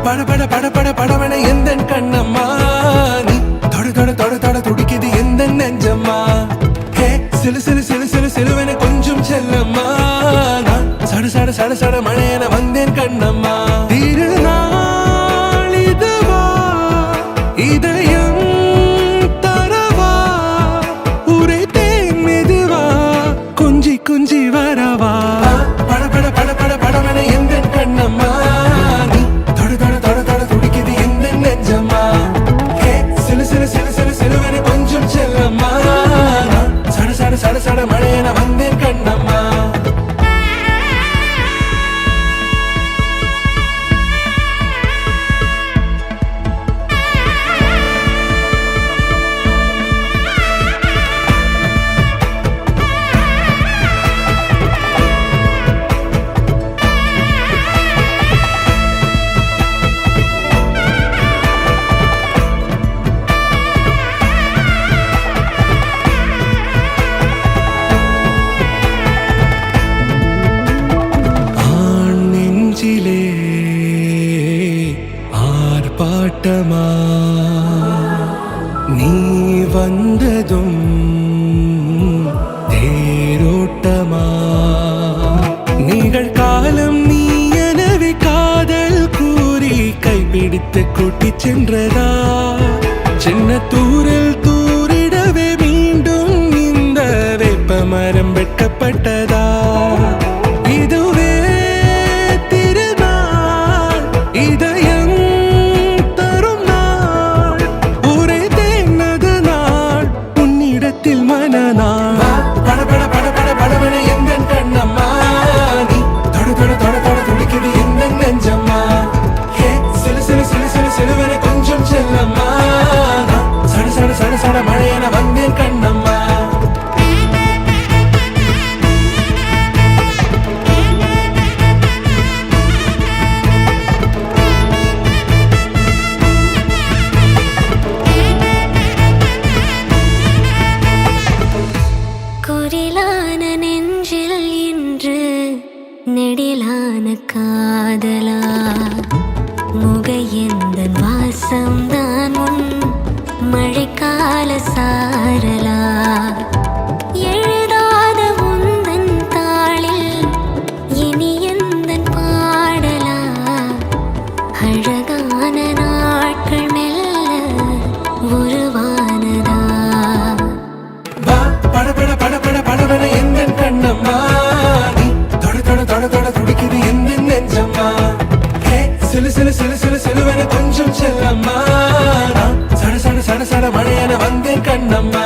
பட பட பட பட படவன எந்த கண்ணம்மா நீ தொட தொட தொட தொட துடிக்குது எந்த நெஞ்சம்மா ஹே சிலு சிலு சிலு சிலு சிலுவன கொஞ்சம் செல்லம்மா நான் சட சட சட சட மழையன வந்தேன் கண்ணம்மா திருநாள் இதுவா இதயம் தரவா உரைத்தேன் மெதுவா குஞ்சி குஞ்சி வரவா பட பட பட பட படவன எந்த கண்ணம்மா நீ தொட தொட தொட தொட துடிக்குது எந்த நெஞ்சம்மா ஹே சிலு சிலு சிலு சிலு சிலுவன கொஞ்சம் செல்லம்மா நான் சட சட சட சட மழையன வந்தேன் கண்ணம்மா ஆர்ப்பாட்டமா நீ வந்ததும் தேரோட்டமா நிகழ்காலம் நீ எனவே காதல் கூறி கைப்பிடித்து கூட்டிச் சென்றதா சின்ன தூரல் தூரிடவே மீண்டும் இந்த வேப்ப மரம் வெட்கப்பட்டதா இதுவே திருநாள் இதயம் தரும் நாள் உரைத்தேனது நாள் உன்னிடத்தில் மனநாள் பட பட பட பட படவன எந்த கண்ணம்மா நீ தொட தொட தொட தொட துடிக்குது எந்த நெஞ்சம்மா ஹே சிலு சிலு சிலு சிலு சிலுவன கொஞ்சம் செல்லம்மா நான் சட சட சட சட மழையன வந்தேன் கண்ணம்மா குரிலான நெஞ்சில் இன்று நெடிலான காதலா முகையெந்தன் வாசம்தான் உன் மழைக்கால சாரலா எழுதாத உந்தன் தாளில் இனி எந்தன் பாடலா அழகான நாட்கள் மெல்ல உருவானதா பட பட பட பட படவன எந்த கண்ணம்மா நீ தொட தொட தொட தொட துடிக்குது எந்த நெஞ்சம்மா ஹே சிலு சிலு சிலு சிலு சிலுவன கொஞ்சம் செல்லம்மா நான் சட சட சட சட மழையன வந்தேன் கண்ணம்மா